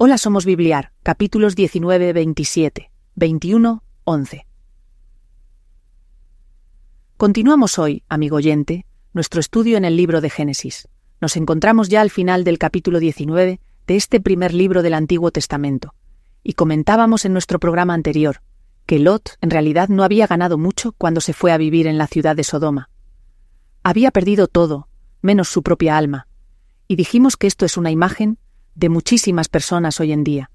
Hola, somos Bibliar, capítulos 19, 27, 21, 11. Continuamos hoy, amigo oyente, nuestro estudio en el libro de Génesis. Nos encontramos ya al final del capítulo 19 de este primer libro del Antiguo Testamento, y comentábamos en nuestro programa anterior que Lot en realidad no había ganado mucho cuando se fue a vivir en la ciudad de Sodoma. Había perdido todo, menos su propia alma, y dijimos que esto es una imagen de muchísimas personas hoy en día,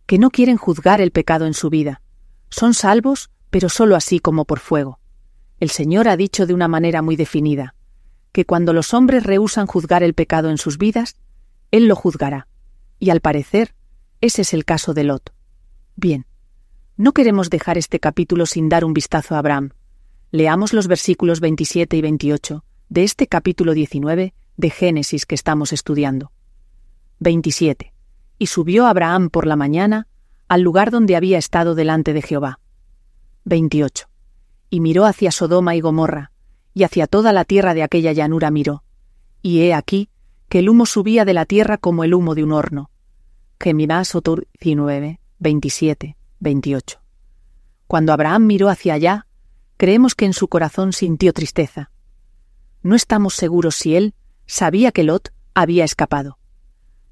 que no quieren juzgar el pecado en su vida. Son salvos, pero solo así como por fuego. El Señor ha dicho de una manera muy definida, que cuando los hombres rehúsan juzgar el pecado en sus vidas, Él lo juzgará. Y al parecer, ese es el caso de Lot. Bien, no queremos dejar este capítulo sin dar un vistazo a Abraham. Leamos los versículos 27 y 28 de este capítulo 19 de Génesis que estamos estudiando. 27. Y subió Abraham por la mañana al lugar donde había estado delante de Jehová. 28. Y miró hacia Sodoma y Gomorra, y hacia toda la tierra de aquella llanura miró. Y he aquí que el humo subía de la tierra como el humo de un horno. Gémidas 19, 27, 28. Cuando Abraham miró hacia allá, creemos que en su corazón sintió tristeza. No estamos seguros si él sabía que Lot había escapado.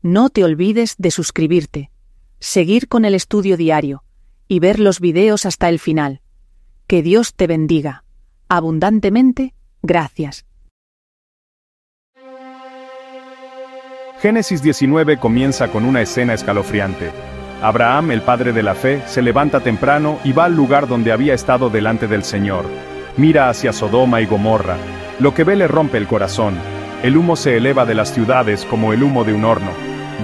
No te olvides de suscribirte, seguir con el estudio diario y ver los videos hasta el final. Que Dios te bendiga. Abundantemente, gracias. Génesis 19 comienza con una escena escalofriante. Abraham, el padre de la fe, se levanta temprano y va al lugar donde había estado delante del Señor. Mira hacia Sodoma y Gomorra. Lo que ve le rompe el corazón. El humo se eleva de las ciudades como el humo de un horno.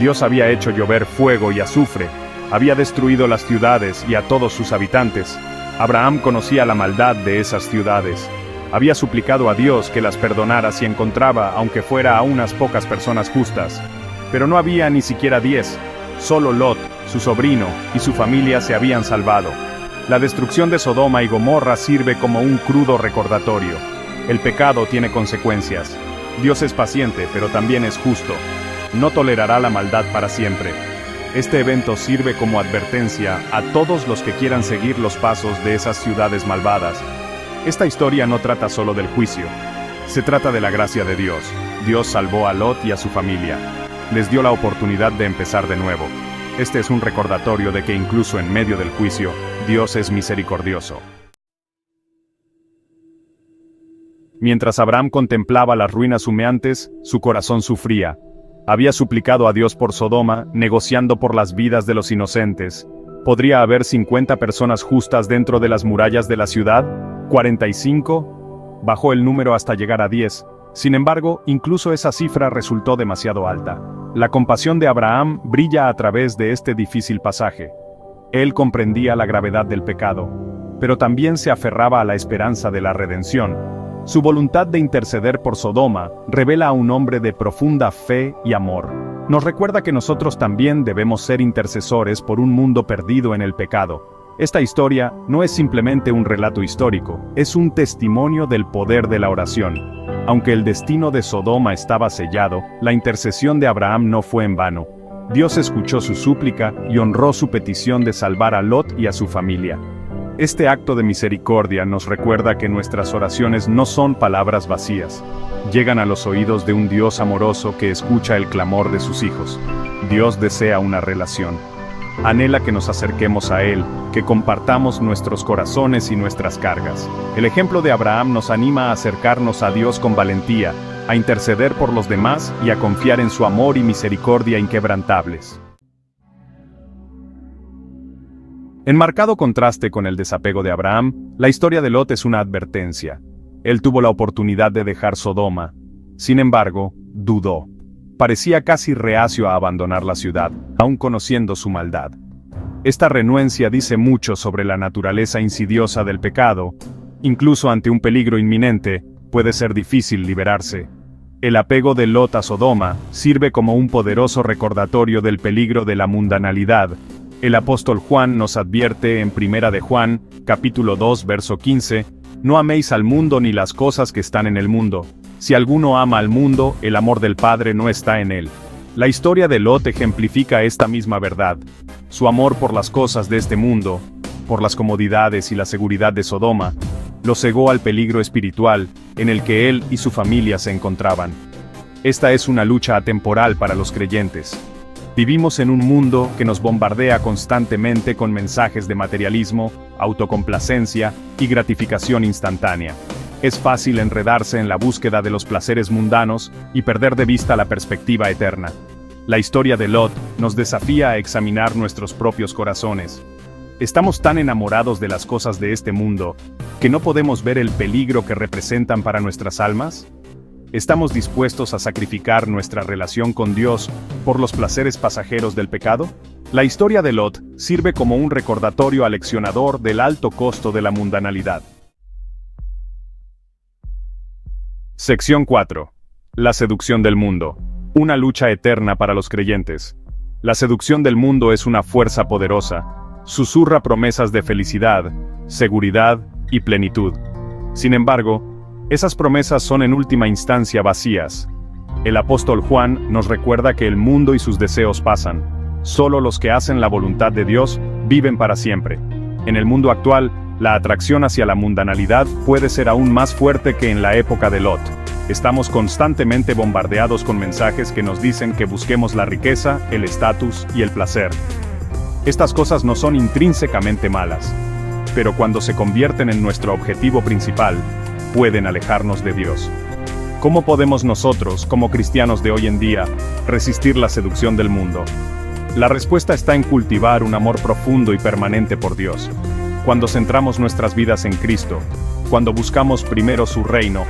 Dios había hecho llover fuego y azufre. Había destruido las ciudades y a todos sus habitantes. Abraham conocía la maldad de esas ciudades. Había suplicado a Dios que las perdonara si encontraba, aunque fuera a unas pocas personas justas. Pero no había ni siquiera 10. Solo Lot, su sobrino y su familia se habían salvado. La destrucción de Sodoma y Gomorra sirve como un crudo recordatorio. El pecado tiene consecuencias. Dios es paciente, pero también es justo. No tolerará la maldad para siempre. Este evento sirve como advertencia a todos los que quieran seguir los pasos de esas ciudades malvadas. Esta historia no trata solo del juicio. Se trata de la gracia de Dios. Dios salvó a Lot y a su familia. Les dio la oportunidad de empezar de nuevo. Este es un recordatorio de que incluso en medio del juicio, Dios es misericordioso. Mientras Abraham contemplaba las ruinas humeantes, su corazón sufría. Había suplicado a Dios por Sodoma, negociando por las vidas de los inocentes. ¿Podría haber 50 personas justas dentro de las murallas de la ciudad? ¿45? Bajó el número hasta llegar a 10. Sin embargo, incluso esa cifra resultó demasiado alta. La compasión de Abraham brilla a través de este difícil pasaje. Él comprendía la gravedad del pecado, pero también se aferraba a la esperanza de la redención. Su voluntad de interceder por Sodoma revela a un hombre de profunda fe y amor. Nos recuerda que nosotros también debemos ser intercesores por un mundo perdido en el pecado. Esta historia no es simplemente un relato histórico, es un testimonio del poder de la oración. Aunque el destino de Sodoma estaba sellado, la intercesión de Abraham no fue en vano. Dios escuchó su súplica y honró su petición de salvar a Lot y a su familia. Este acto de misericordia nos recuerda que nuestras oraciones no son palabras vacías. Llegan a los oídos de un Dios amoroso que escucha el clamor de sus hijos. Dios desea una relación. Anhela que nos acerquemos a Él, que compartamos nuestros corazones y nuestras cargas. El ejemplo de Abraham nos anima a acercarnos a Dios con valentía, a interceder por los demás y a confiar en su amor y misericordia inquebrantables. En marcado contraste con el desapego de Abraham, la historia de Lot es una advertencia. Él tuvo la oportunidad de dejar Sodoma. Sin embargo, dudó. Parecía casi reacio a abandonar la ciudad, aun conociendo su maldad. Esta renuencia dice mucho sobre la naturaleza insidiosa del pecado. Incluso ante un peligro inminente, puede ser difícil liberarse. El apego de Lot a Sodoma sirve como un poderoso recordatorio del peligro de la mundanalidad. El apóstol Juan nos advierte en 1 de Juan, capítulo 2, verso 15, «No améis al mundo ni las cosas que están en el mundo. Si alguno ama al mundo, el amor del Padre no está en él». La historia de Lot ejemplifica esta misma verdad. Su amor por las cosas de este mundo, por las comodidades y la seguridad de Sodoma, lo cegó al peligro espiritual en el que él y su familia se encontraban. Esta es una lucha atemporal para los creyentes. Vivimos en un mundo que nos bombardea constantemente con mensajes de materialismo, autocomplacencia y gratificación instantánea. Es fácil enredarse en la búsqueda de los placeres mundanos y perder de vista la perspectiva eterna. La historia de Lot nos desafía a examinar nuestros propios corazones. ¿Estamos tan enamorados de las cosas de este mundo que no podemos ver el peligro que representan para nuestras almas? ¿Estamos dispuestos a sacrificar nuestra relación con Dios por los placeres pasajeros del pecado? La historia de Lot sirve como un recordatorio aleccionador del alto costo de la mundanalidad. Sección 4. La seducción del mundo. Una lucha eterna para los creyentes. La seducción del mundo es una fuerza poderosa. Susurra promesas de felicidad, seguridad y plenitud. Sin embargo, esas promesas son en última instancia vacías. El apóstol Juan nos recuerda que el mundo y sus deseos pasan. Solo los que hacen la voluntad de Dios viven para siempre. En el mundo actual, la atracción hacia la mundanalidad puede ser aún más fuerte que en la época de Lot. Estamos constantemente bombardeados con mensajes que nos dicen que busquemos la riqueza, el estatus y el placer. Estas cosas no son intrínsecamente malas, pero cuando se convierten en nuestro objetivo principal, pueden alejarnos de Dios. ¿Cómo podemos nosotros, como cristianos de hoy en día, resistir la seducción del mundo? La respuesta está en cultivar un amor profundo y permanente por Dios. Cuando centramos nuestras vidas en Cristo, cuando buscamos primero su reino,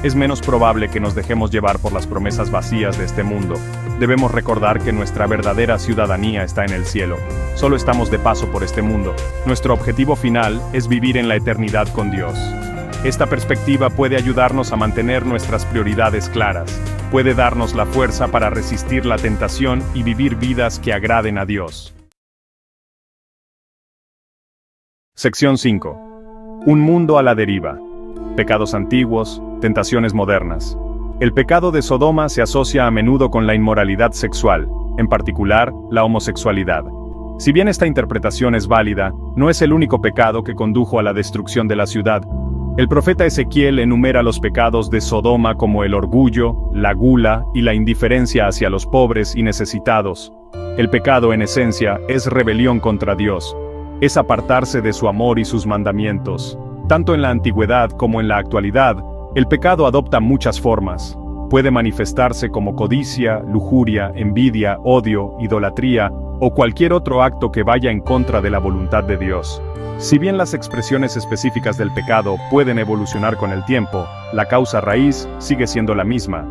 es menos probable que nos dejemos llevar por las promesas vacías de este mundo. Debemos recordar que nuestra verdadera ciudadanía está en el cielo. Solo estamos de paso por este mundo. Nuestro objetivo final es vivir en la eternidad con Dios. Esta perspectiva puede ayudarnos a mantener nuestras prioridades claras. Puede darnos la fuerza para resistir la tentación y vivir vidas que agraden a Dios. Sección 5. Un mundo a la deriva. Pecados antiguos, tentaciones modernas. El pecado de Sodoma se asocia a menudo con la inmoralidad sexual, en particular, la homosexualidad. Si bien esta interpretación es válida, no es el único pecado que condujo a la destrucción de la ciudad. El profeta Ezequiel enumera los pecados de Sodoma como el orgullo, la gula y la indiferencia hacia los pobres y necesitados. El pecado, en esencia, es rebelión contra Dios. Es apartarse de su amor y sus mandamientos. Tanto en la antigüedad como en la actualidad, el pecado adopta muchas formas. Puede manifestarse como codicia, lujuria, envidia, odio, idolatría, o cualquier otro acto que vaya en contra de la voluntad de Dios. Si bien las expresiones específicas del pecado pueden evolucionar con el tiempo, la causa raíz sigue siendo la misma: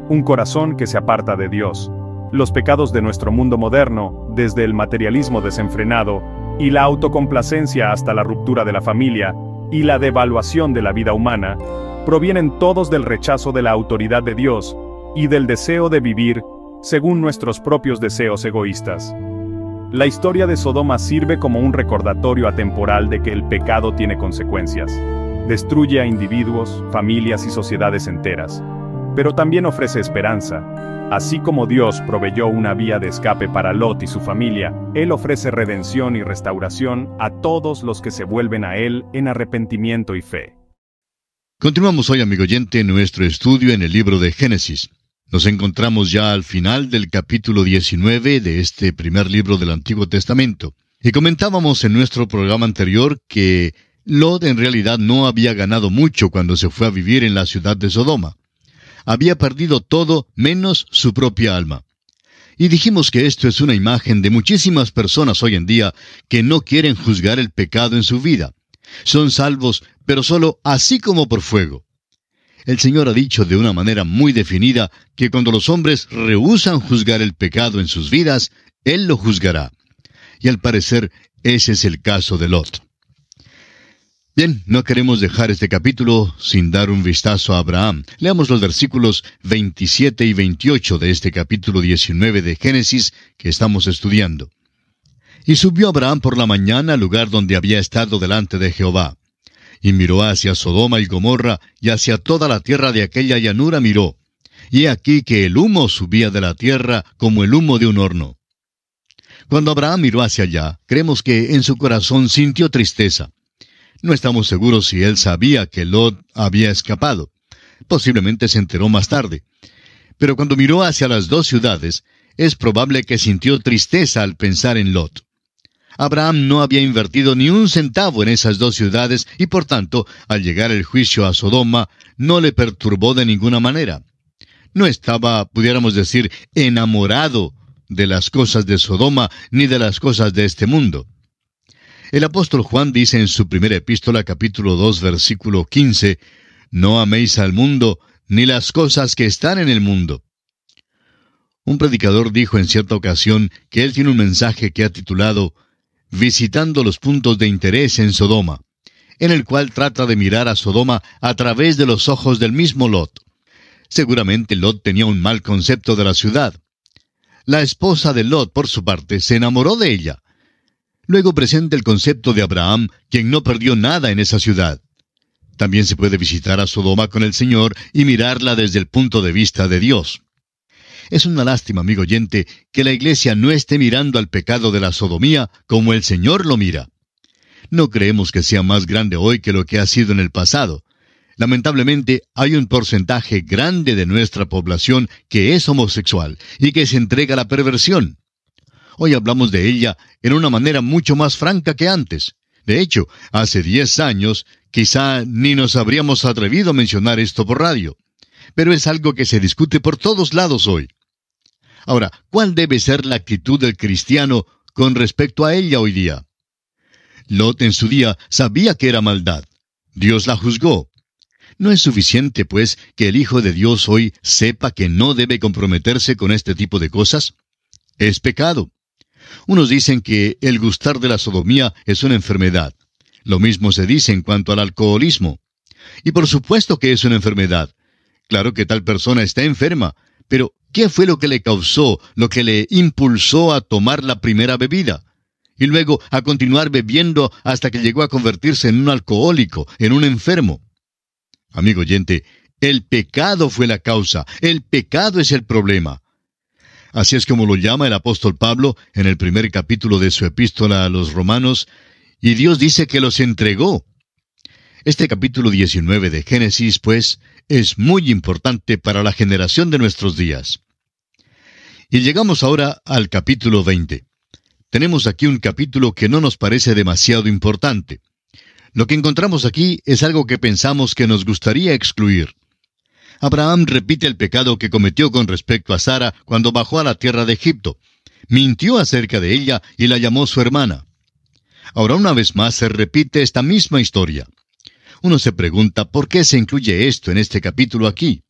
un corazón que se aparta de Dios. Los pecados de nuestro mundo moderno, desde el materialismo desenfrenado, y la autocomplacencia hasta la ruptura de la familia, y la devaluación de la vida humana, provienen todos del rechazo de la autoridad de Dios, y del deseo de vivir según nuestros propios deseos egoístas. La historia de Sodoma sirve como un recordatorio atemporal de que el pecado tiene consecuencias. Destruye a individuos, familias y sociedades enteras. Pero también ofrece esperanza. Así como Dios proveyó una vía de escape para Lot y su familia, Él ofrece redención y restauración a todos los que se vuelven a Él en arrepentimiento y fe. Continuamos hoy, amigo oyente, nuestro estudio en el libro de Génesis. Nos encontramos ya al final del capítulo 19 de este primer libro del Antiguo Testamento. Y comentábamos en nuestro programa anterior que Lot en realidad no había ganado mucho cuando se fue a vivir en la ciudad de Sodoma. Había perdido todo menos su propia alma. Y dijimos que esto es una imagen de muchísimas personas hoy en día que no quieren juzgar el pecado en su vida. Son salvos, pero solo así como por fuego. El Señor ha dicho de una manera muy definida que cuando los hombres rehúsan juzgar el pecado en sus vidas, Él lo juzgará. Y al parecer, ese es el caso de Lot. Bien, no queremos dejar este capítulo sin dar un vistazo a Abraham. Leamos los versículos 27 y 28 de este capítulo 19 de Génesis que estamos estudiando. Y subió Abraham por la mañana al lugar donde había estado delante de Jehová. Y miró hacia Sodoma y Gomorra, y hacia toda la tierra de aquella llanura miró. y he aquí que el humo subía de la tierra como el humo de un horno. Cuando Abraham miró hacia allá, creemos que en su corazón sintió tristeza. No estamos seguros si él sabía que Lot había escapado. Posiblemente se enteró más tarde. Pero cuando miró hacia las dos ciudades, es probable que sintió tristeza al pensar en Lot. Abraham no había invertido ni un centavo en esas dos ciudades y por tanto, al llegar el juicio a Sodoma, no le perturbó de ninguna manera. No estaba, pudiéramos decir, enamorado de las cosas de Sodoma ni de las cosas de este mundo. El apóstol Juan dice en su primera epístola, capítulo 2, versículo 15, «No améis al mundo, ni las cosas que están en el mundo». Un predicador dijo en cierta ocasión que él tiene un mensaje que ha titulado «Visitando los puntos de interés en Sodoma», en el cual trata de mirar a Sodoma a través de los ojos del mismo Lot. Seguramente Lot tenía un mal concepto de la ciudad. La esposa de Lot, por su parte, se enamoró de ella. Luego presenta el concepto de Abraham, quien no perdió nada en esa ciudad. También se puede visitar a Sodoma con el Señor y mirarla desde el punto de vista de Dios. Es una lástima, amigo oyente, que la iglesia no esté mirando al pecado de la sodomía como el Señor lo mira. No creemos que sea más grande hoy que lo que ha sido en el pasado. Lamentablemente, hay un porcentaje grande de nuestra población que es homosexual y que se entrega a la perversión. Hoy hablamos de ella en una manera mucho más franca que antes. De hecho, hace 10 años, quizá ni nos habríamos atrevido a mencionar esto por radio. Pero es algo que se discute por todos lados hoy. Ahora, ¿cuál debe ser la actitud del cristiano con respecto a ella hoy día? Lot en su día sabía que era maldad. Dios la juzgó. ¿No es suficiente, pues, que el Hijo de Dios hoy sepa que no debe comprometerse con este tipo de cosas? Es pecado. Unos dicen que el gustar de la sodomía es una enfermedad. Lo mismo se dice en cuanto al alcoholismo. Y por supuesto que es una enfermedad. Claro que tal persona está enferma, pero ¿qué fue lo que le causó, lo que le impulsó a tomar la primera bebida? Y luego a continuar bebiendo hasta que llegó a convertirse en un alcohólico, en un enfermo. Amigo oyente, el pecado fue la causa, el pecado es el problema. Así es como lo llama el apóstol Pablo en el primer capítulo de su epístola a los Romanos, y Dios dice que los entregó. Este capítulo 19 de Génesis, pues, es muy importante para la generación de nuestros días. Y llegamos ahora al capítulo 20. Tenemos aquí un capítulo que no nos parece demasiado importante. Lo que encontramos aquí es algo que pensamos que nos gustaría excluir. Abraham repite el pecado que cometió con respecto a Sara cuando bajó a la tierra de Egipto. Mintió acerca de ella y la llamó su hermana. Ahora una vez más se repite esta misma historia. Uno se pregunta por qué se incluye esto en este capítulo aquí.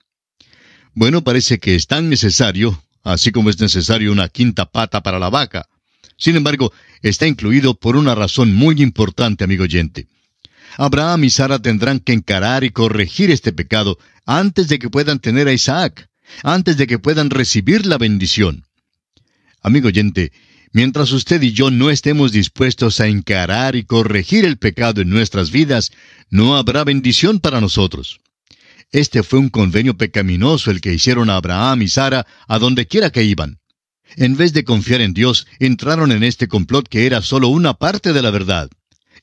Bueno, parece que es tan necesario, así como es necesario una quinta pata para la vaca. Sin embargo, está incluido por una razón muy importante, amigo oyente. Abraham y Sara tendrán que encarar y corregir este pecado antes de que puedan tener a Isaac, antes de que puedan recibir la bendición. Amigo oyente, mientras usted y yo no estemos dispuestos a encarar y corregir el pecado en nuestras vidas, no habrá bendición para nosotros. Este fue un convenio pecaminoso el que hicieron a Abraham y Sara a donde quiera que iban. En vez de confiar en Dios, entraron en este complot que era solo una parte de la verdad.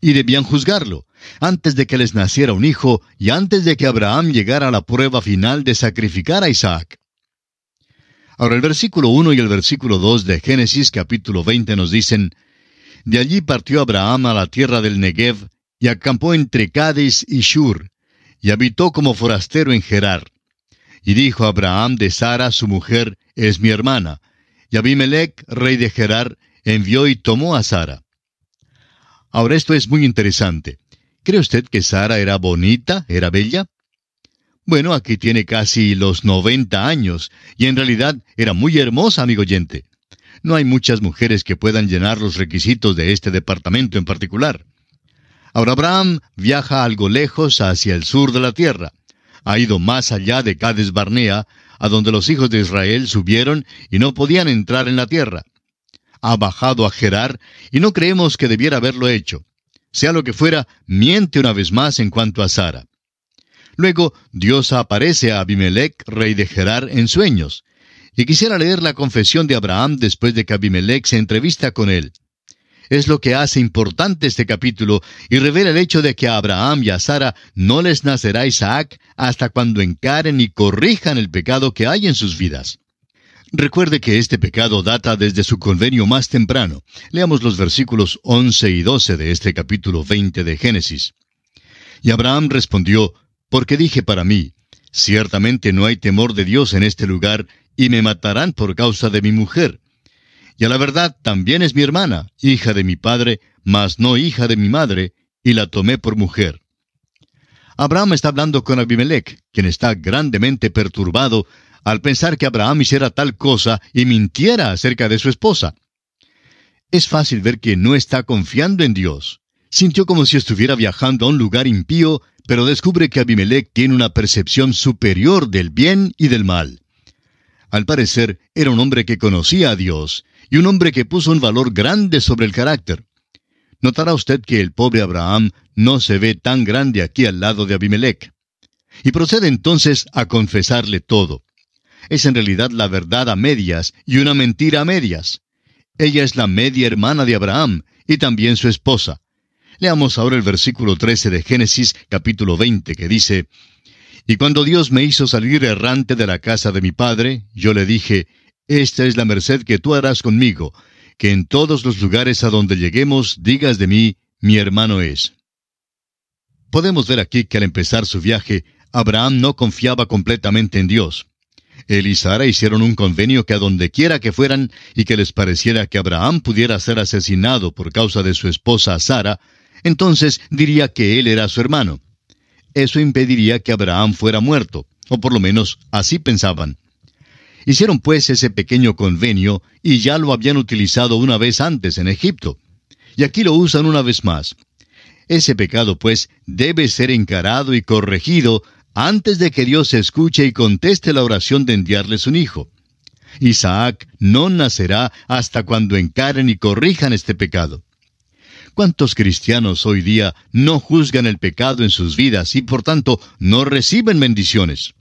Y debían juzgarlo, antes de que les naciera un hijo y antes de que Abraham llegara a la prueba final de sacrificar a Isaac. Ahora el versículo 1 y el versículo 2 de Génesis capítulo 20 nos dicen: De allí partió Abraham a la tierra del Negev, y acampó entre Cades y Shur, y habitó como forastero en Gerar. Y dijo Abraham de Sara su mujer: Es mi hermana. Y Abimelech, rey de Gerar, envió y tomó a Sara. Ahora esto es muy interesante. ¿Cree usted que Sara era bonita, era bella? Bueno, aquí tiene casi los 90 años, y en realidad era muy hermosa, amigo oyente. No hay muchas mujeres que puedan llenar los requisitos de este departamento en particular. Ahora Abraham viaja algo lejos hacia el sur de la tierra. Ha ido más allá de Cades Barnea, a donde los hijos de Israel subieron y no podían entrar en la tierra. Ha bajado a Gerar, y no creemos que debiera haberlo hecho. Sea lo que fuera, miente una vez más en cuanto a Sara. Luego, Dios aparece a Abimelech, rey de Gerar, en sueños. Y quisiera leer la confesión de Abraham después de que Abimelech se entrevista con él. Es lo que hace importante este capítulo y revela el hecho de que a Abraham y a Sara no les nacerá Isaac hasta cuando encaren y corrijan el pecado que hay en sus vidas. Recuerde que este pecado data desde su convenio más temprano. Leamos los versículos 11 y 12 de este capítulo 20 de Génesis. Y Abraham respondió, porque dije para mí, ciertamente no hay temor de Dios en este lugar, y me matarán por causa de mi mujer. Y a la verdad también es mi hermana, hija de mi padre, mas no hija de mi madre, y la tomé por mujer. Abraham está hablando con Abimelech, quien está grandemente perturbado al pensar que Abraham hiciera tal cosa y mintiera acerca de su esposa. Es fácil ver que no está confiando en Dios. Sintió como si estuviera viajando a un lugar impío, pero descubre que Abimelech tiene una percepción superior del bien y del mal. Al parecer, era un hombre que conocía a Dios, y un hombre que puso un valor grande sobre el carácter. Notará usted que el pobre Abraham no se ve tan grande aquí al lado de Abimelech. Y procede entonces a confesarle todo. Es en realidad la verdad a medias y una mentira a medias. Ella es la media hermana de Abraham y también su esposa. Leamos ahora el versículo 13 de Génesis, capítulo 20, que dice, y cuando Dios me hizo salir errante de la casa de mi padre, yo le dije, esta es la merced que tú harás conmigo, que en todos los lugares a donde lleguemos digas de mí, mi hermano es. Podemos ver aquí que al empezar su viaje, Abraham no confiaba completamente en Dios. Él y Sara hicieron un convenio que a donde quiera que fueran y que les pareciera que Abraham pudiera ser asesinado por causa de su esposa Sara, entonces diría que él era su hermano. Eso impediría que Abraham fuera muerto, o por lo menos así pensaban. Hicieron pues ese pequeño convenio y ya lo habían utilizado una vez antes en Egipto. Y aquí lo usan una vez más. Ese pecado pues debe ser encarado y corregido antes de que Dios escuche y conteste la oración de enviarles un hijo. Isaac no nacerá hasta cuando encaren y corrijan este pecado. ¿Cuántos cristianos hoy día no juzgan el pecado en sus vidas y por tanto no reciben bendiciones?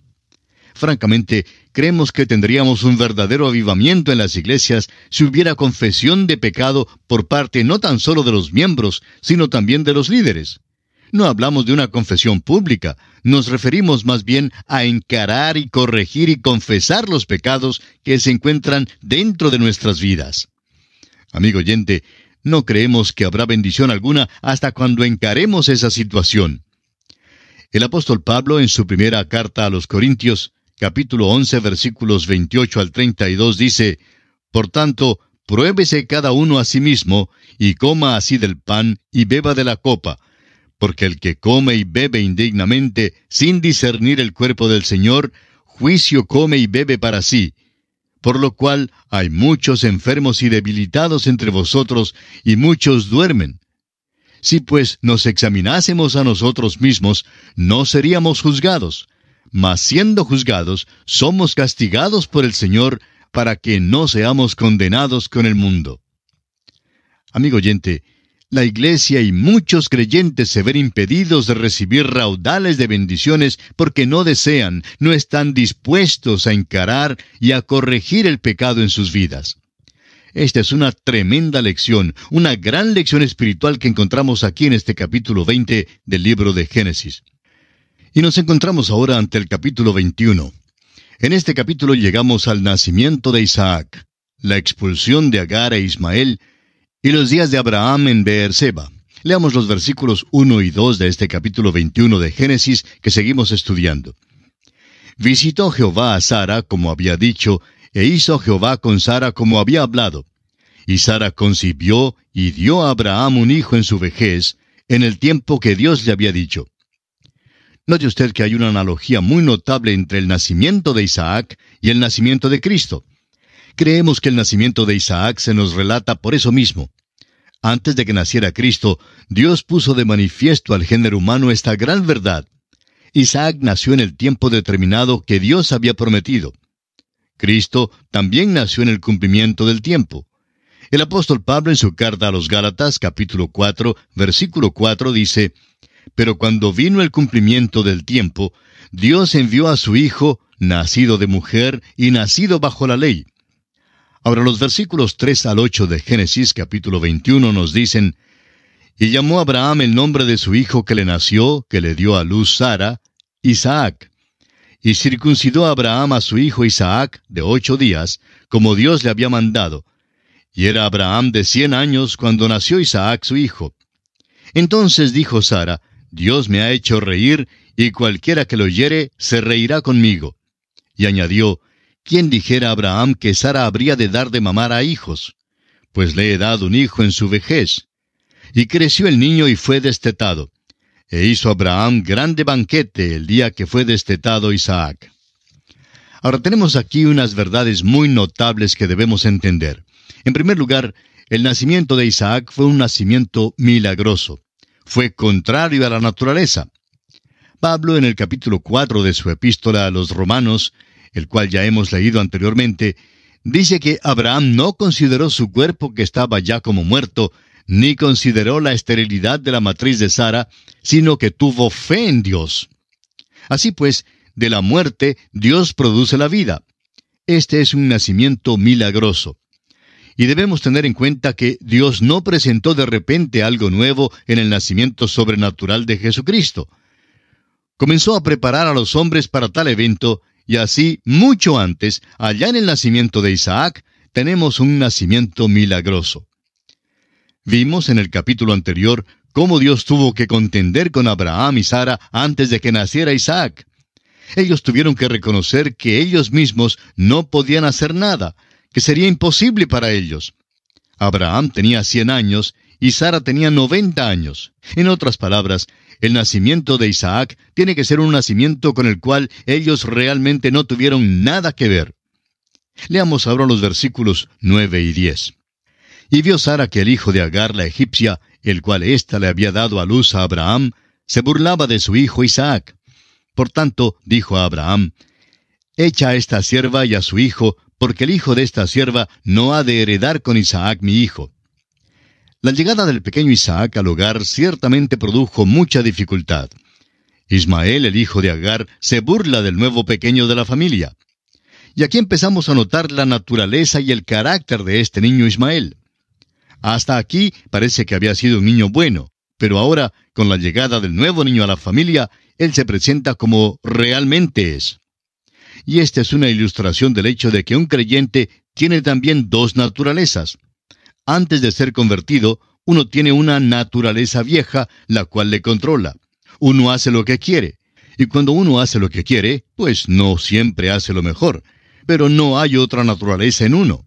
Francamente, creemos que tendríamos un verdadero avivamiento en las iglesias si hubiera confesión de pecado por parte no tan solo de los miembros, sino también de los líderes. No hablamos de una confesión pública, nos referimos más bien a encarar y corregir y confesar los pecados que se encuentran dentro de nuestras vidas. Amigo oyente, no creemos que habrá bendición alguna hasta cuando encaremos esa situación. El apóstol Pablo en su primera carta a los Corintios, capítulo 11, versículos 28 al 32 dice, por tanto, pruébese cada uno a sí mismo, y coma así del pan y beba de la copa, porque el que come y bebe indignamente, sin discernir el cuerpo del Señor, juicio come y bebe para sí. Por lo cual hay muchos enfermos y debilitados entre vosotros, y muchos duermen. Si pues nos examinásemos a nosotros mismos, no seríamos juzgados. Mas siendo juzgados, somos castigados por el Señor, para que no seamos condenados con el mundo. Amigo oyente, la iglesia y muchos creyentes se ven impedidos de recibir raudales de bendiciones porque no desean, no están dispuestos a encarar y a corregir el pecado en sus vidas. Esta es una tremenda lección, una gran lección espiritual que encontramos aquí en este capítulo 20 del libro de Génesis. Y nos encontramos ahora ante el capítulo 21. En este capítulo llegamos al nacimiento de Isaac, la expulsión de Agar e Ismael, y los días de Abraham en Beerseba. Leamos los versículos 1 y 2 de este capítulo 21 de Génesis que seguimos estudiando. Visitó Jehová a Sara como había dicho, e hizo Jehová con Sara como había hablado. Y Sara concibió y dio a Abraham un hijo en su vejez, en el tiempo que Dios le había dicho. Note usted que hay una analogía muy notable entre el nacimiento de Isaac y el nacimiento de Cristo. Creemos que el nacimiento de Isaac se nos relata por eso mismo. Antes de que naciera Cristo, Dios puso de manifiesto al género humano esta gran verdad. Isaac nació en el tiempo determinado que Dios había prometido. Cristo también nació en el cumplimiento del tiempo. El apóstol Pablo en su carta a los Gálatas, capítulo 4, versículo 4, dice, Pero cuando vino el cumplimiento del tiempo, Dios envió a su Hijo, nacido de mujer y nacido bajo la ley. Ahora los versículos 3 al 8 de Génesis capítulo 21 nos dicen: Y llamó Abraham el nombre de su hijo que le nació, que le dio a luz Sara, Isaac. Y circuncidó Abraham a su hijo Isaac de 8 días, como Dios le había mandado. Y era Abraham de 100 años cuando nació Isaac su hijo. Entonces dijo Sara: Dios me ha hecho reír, y cualquiera que lo oyere se reirá conmigo. Y añadió: ¿Quién dijera a Abraham que Sara habría de dar de mamar a hijos? Pues le he dado un hijo en su vejez. Y creció el niño y fue destetado. E hizo Abraham grande banquete el día que fue destetado Isaac. Ahora tenemos aquí unas verdades muy notables que debemos entender. En primer lugar, el nacimiento de Isaac fue un nacimiento milagroso. Fue contrario a la naturaleza. Pablo, en el capítulo 4 de su epístola a los Romanos, el cual ya hemos leído anteriormente, dice que Abraham no consideró su cuerpo que estaba ya como muerto, ni consideró la esterilidad de la matriz de Sara, sino que tuvo fe en Dios. Así pues, de la muerte Dios produce la vida. Este es un nacimiento milagroso. Y debemos tener en cuenta que Dios no presentó de repente algo nuevo en el nacimiento sobrenatural de Jesucristo. Comenzó a preparar a los hombres para tal evento, y así, mucho antes, allá en el nacimiento de Isaac, tenemos un nacimiento milagroso. Vimos en el capítulo anterior cómo Dios tuvo que contender con Abraham y Sara antes de que naciera Isaac. Ellos tuvieron que reconocer que ellos mismos no podían hacer nada, que sería imposible para ellos. Abraham tenía 100 años y Sara tenía 90 años. En otras palabras, el nacimiento de Isaac tiene que ser un nacimiento con el cual ellos realmente no tuvieron nada que ver. Leamos ahora los versículos 9 y 10. Y vio Sara que el hijo de Agar la egipcia, el cual ésta le había dado a luz a Abraham, se burlaba de su hijo Isaac. Por tanto, dijo a Abraham: Echa a esta sierva y a su hijo, porque el hijo de esta sierva no ha de heredar con Isaac mi hijo. La llegada del pequeño Isaac al hogar ciertamente produjo mucha dificultad. Ismael, el hijo de Agar, se burla del nuevo pequeño de la familia. Y aquí empezamos a notar la naturaleza y el carácter de este niño Ismael. Hasta aquí parece que había sido un niño bueno, pero ahora, con la llegada del nuevo niño a la familia, él se presenta como realmente es. Y esta es una ilustración del hecho de que un creyente tiene también dos naturalezas. Antes de ser convertido, uno tiene una naturaleza vieja, la cual le controla. Uno hace lo que quiere. Y cuando uno hace lo que quiere, pues no siempre hace lo mejor. Pero no hay otra naturaleza en uno.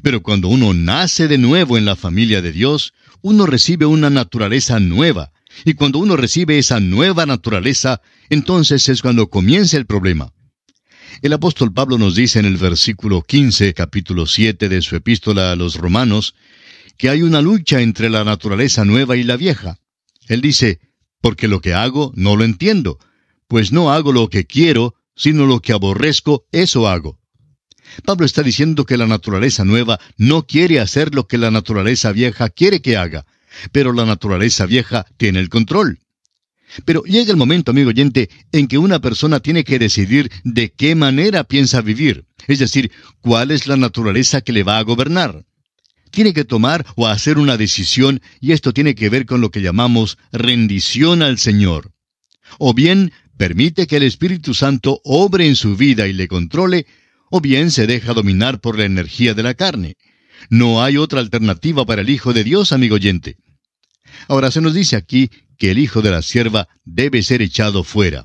Pero cuando uno nace de nuevo en la familia de Dios, uno recibe una naturaleza nueva. Y cuando uno recibe esa nueva naturaleza, entonces es cuando comienza el problema. El apóstol Pablo nos dice en el versículo 15, capítulo 7 de su epístola a los Romanos, que hay una lucha entre la naturaleza nueva y la vieja. Él dice: porque lo que hago no lo entiendo, pues no hago lo que quiero, sino lo que aborrezco, eso hago. Pablo está diciendo que la naturaleza nueva no quiere hacer lo que la naturaleza vieja quiere que haga, pero la naturaleza vieja tiene el control. Pero llega el momento, amigo oyente, en que una persona tiene que decidir de qué manera piensa vivir, es decir, cuál es la naturaleza que le va a gobernar. Tiene que tomar o hacer una decisión, y esto tiene que ver con lo que llamamos rendición al Señor. O bien permite que el Espíritu Santo obre en su vida y le controle, o bien se deja dominar por la energía de la carne. No hay otra alternativa para el Hijo de Dios, amigo oyente. Ahora se nos dice aquí que el hijo de la sierva debe ser echado fuera.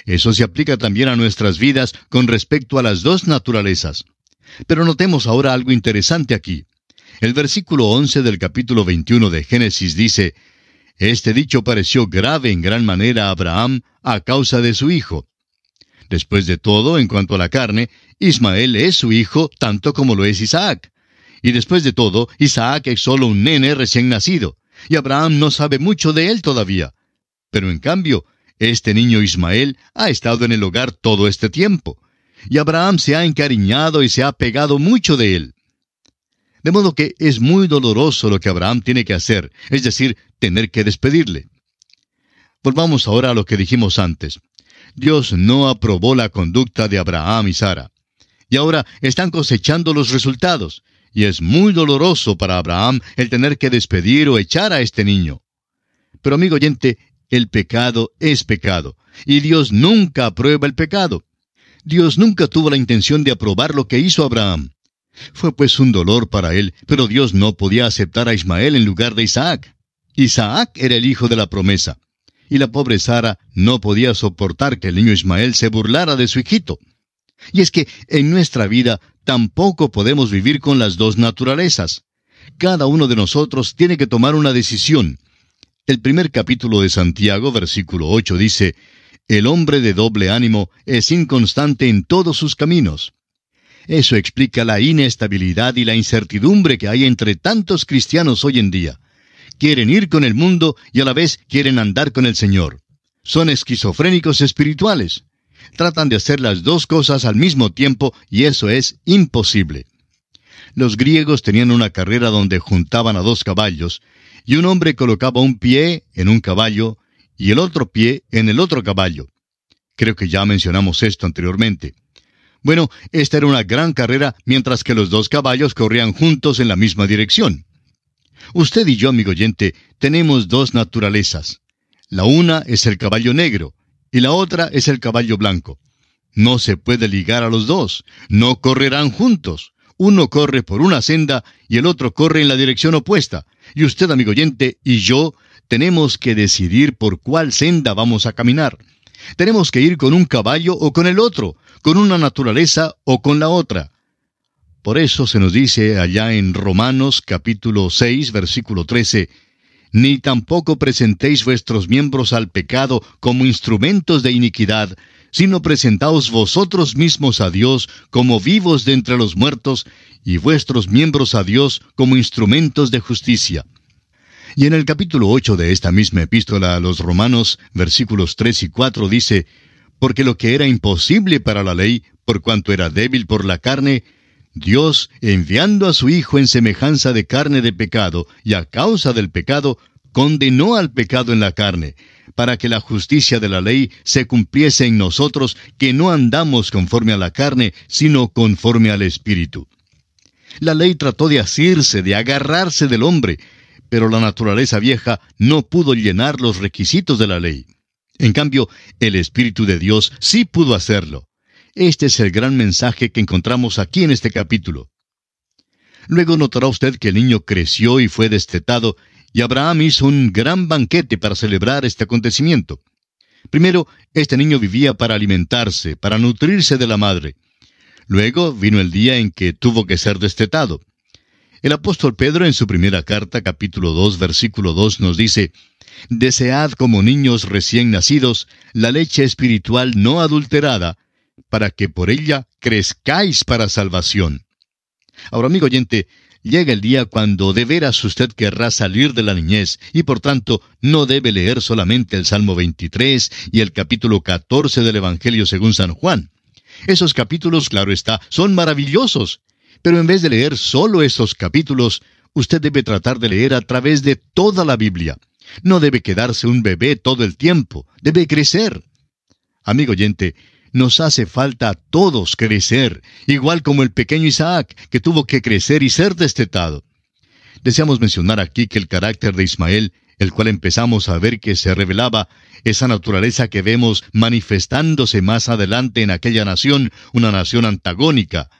Eso se aplica también a nuestras vidas con respecto a las dos naturalezas. Pero notemos ahora algo interesante aquí. El versículo 11 del capítulo 21 de Génesis dice: Este dicho pareció grave en gran manera a Abraham a causa de su hijo. Después de todo, en cuanto a la carne, Ismael es su hijo tanto como lo es Isaac. Y después de todo, Isaac es solo un nene recién nacido, y Abraham no sabe mucho de él todavía. Pero en cambio, este niño Ismael ha estado en el hogar todo este tiempo, y Abraham se ha encariñado y se ha pegado mucho de él. De modo que es muy doloroso lo que Abraham tiene que hacer, es decir, tener que despedirle. Volvamos ahora a lo que dijimos antes. Dios no aprobó la conducta de Abraham y Sara. Y ahora están cosechando los resultados. Y es muy doloroso para Abraham el tener que despedir o echar a este niño. Pero amigo oyente, el pecado es pecado. Y Dios nunca aprueba el pecado. Dios nunca tuvo la intención de aprobar lo que hizo Abraham. Fue pues un dolor para él, pero Dios no podía aceptar a Ismael en lugar de Isaac. Isaac era el hijo de la promesa. Y la pobre Sara no podía soportar que el niño Ismael se burlara de su hijito. Y es que en nuestra vida tampoco podemos vivir con las dos naturalezas. Cada uno de nosotros tiene que tomar una decisión. El primer capítulo de Santiago, versículo 8, dice: el hombre de doble ánimo es inconstante en todos sus caminos. Eso explica la inestabilidad y la incertidumbre que hay entre tantos cristianos hoy en día. Quieren ir con el mundo y a la vez quieren andar con el Señor. Son esquizofrénicos espirituales. Tratan de hacer las dos cosas al mismo tiempo y eso es imposible. Los griegos tenían una carrera donde juntaban a dos caballos y un hombre colocaba un pie en un caballo y el otro pie en el otro caballo. Creo que ya mencionamos esto anteriormente. Bueno, esta era una gran carrera mientras que los dos caballos corrían juntos en la misma dirección. Usted y yo, amigo oyente, tenemos dos naturalezas. La una es el caballo negro y la otra es el caballo blanco. No se puede ligar a los dos, no correrán juntos. Uno corre por una senda y el otro corre en la dirección opuesta. Y usted, amigo oyente, y yo tenemos que decidir por cuál senda vamos a caminar. Tenemos que ir con un caballo o con el otro, con una naturaleza o con la otra. Por eso se nos dice allá en Romanos capítulo 6, versículo 13, «Ni tampoco presentéis vuestros miembros al pecado como instrumentos de iniquidad, sino presentaos vosotros mismos a Dios como vivos de entre los muertos, y vuestros miembros a Dios como instrumentos de justicia». Y en el capítulo 8 de esta misma epístola a los Romanos, versículos 3 y 4 dice, «Porque lo que era imposible para la ley, por cuanto era débil por la carne, Dios, enviando a su Hijo en semejanza de carne de pecado, y a causa del pecado, condenó al pecado en la carne, para que la justicia de la ley se cumpliese en nosotros, que no andamos conforme a la carne, sino conforme al Espíritu». La ley trató de asirse, de agarrarse del hombre, pero la naturaleza vieja no pudo llenar los requisitos de la ley. En cambio, el Espíritu de Dios sí pudo hacerlo. Este es el gran mensaje que encontramos aquí en este capítulo. Luego notará usted que el niño creció y fue destetado, y Abraham hizo un gran banquete para celebrar este acontecimiento. Primero, este niño vivía para alimentarse, para nutrirse de la madre. Luego vino el día en que tuvo que ser destetado. El apóstol Pedro en su primera carta, capítulo 2, versículo 2, nos dice, «Desead como niños recién nacidos la leche espiritual no adulterada, para que por ella crezcáis para salvación». Ahora, amigo oyente, llega el día cuando de veras usted querrá salir de la niñez, y por tanto no debe leer solamente el Salmo 23 y el capítulo 14 del Evangelio según San Juan. Esos capítulos, claro está, son maravillosos. Pero en vez de leer solo esos capítulos, usted debe tratar de leer a través de toda la Biblia. No debe quedarse un bebé todo el tiempo, debe crecer. Amigo oyente, nos hace falta a todos crecer, igual como el pequeño Isaac, que tuvo que crecer y ser destetado. Deseamos mencionar aquí que el carácter de Ismael, el cual empezamos a ver que se revelaba, esa naturaleza que vemos manifestándose más adelante en aquella nación, una nación antagónica.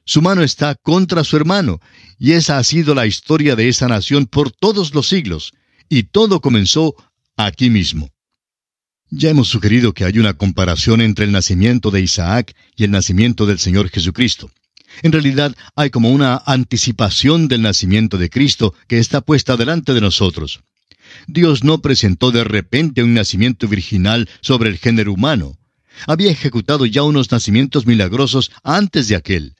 Su mano está contra su hermano, y esa ha sido la historia de esa nación por todos los siglos, y todo comenzó aquí mismo. Ya hemos sugerido que hay una comparación entre el nacimiento de Isaac y el nacimiento del Señor Jesucristo. En realidad, hay como una anticipación del nacimiento de Cristo que está puesta delante de nosotros. Dios no presentó de repente un nacimiento virginal sobre el género humano. Había ejecutado ya unos nacimientos milagrosos antes de aquel.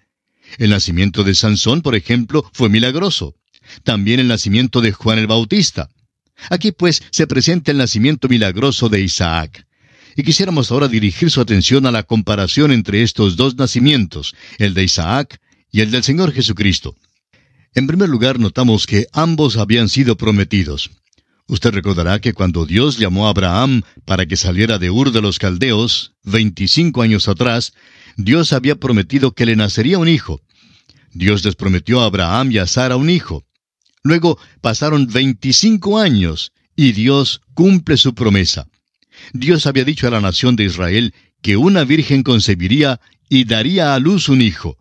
El nacimiento de Sansón, por ejemplo, fue milagroso. También el nacimiento de Juan el Bautista. Aquí, pues, se presenta el nacimiento milagroso de Isaac. Y quisiéramos ahora dirigir su atención a la comparación entre estos dos nacimientos, el de Isaac y el del Señor Jesucristo. En primer lugar, notamos que ambos habían sido prometidos. Usted recordará que cuando Dios llamó a Abraham para que saliera de Ur de los Caldeos, 25 años atrás, Dios había prometido que le nacería un hijo. Dios les prometió a Abraham y a Sara un hijo. Luego pasaron 25 años y Dios cumple su promesa. Dios había dicho a la nación de Israel que una virgen concebiría y daría a luz un hijo.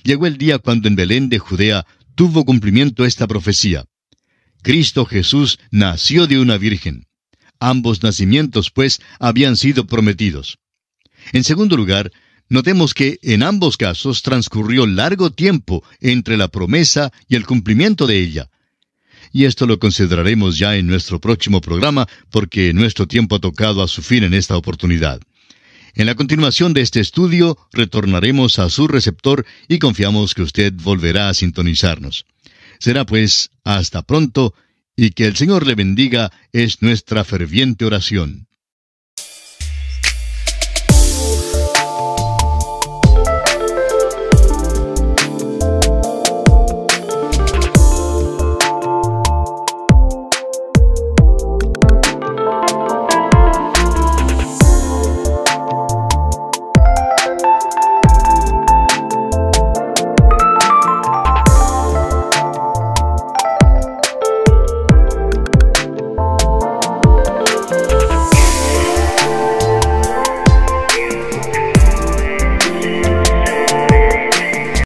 Llegó el día cuando en Belén de Judea tuvo cumplimiento esta profecía. Cristo Jesús nació de una virgen. Ambos nacimientos, pues, habían sido prometidos. En segundo lugar, notemos que en ambos casos transcurrió largo tiempo entre la promesa y el cumplimiento de ella. Y esto lo consideraremos ya en nuestro próximo programa, porque nuestro tiempo ha tocado a su fin en esta oportunidad. En la continuación de este estudio, retornaremos a su receptor y confiamos que usted volverá a sintonizarnos. Será pues, hasta pronto, y que el Señor le bendiga es nuestra ferviente oración.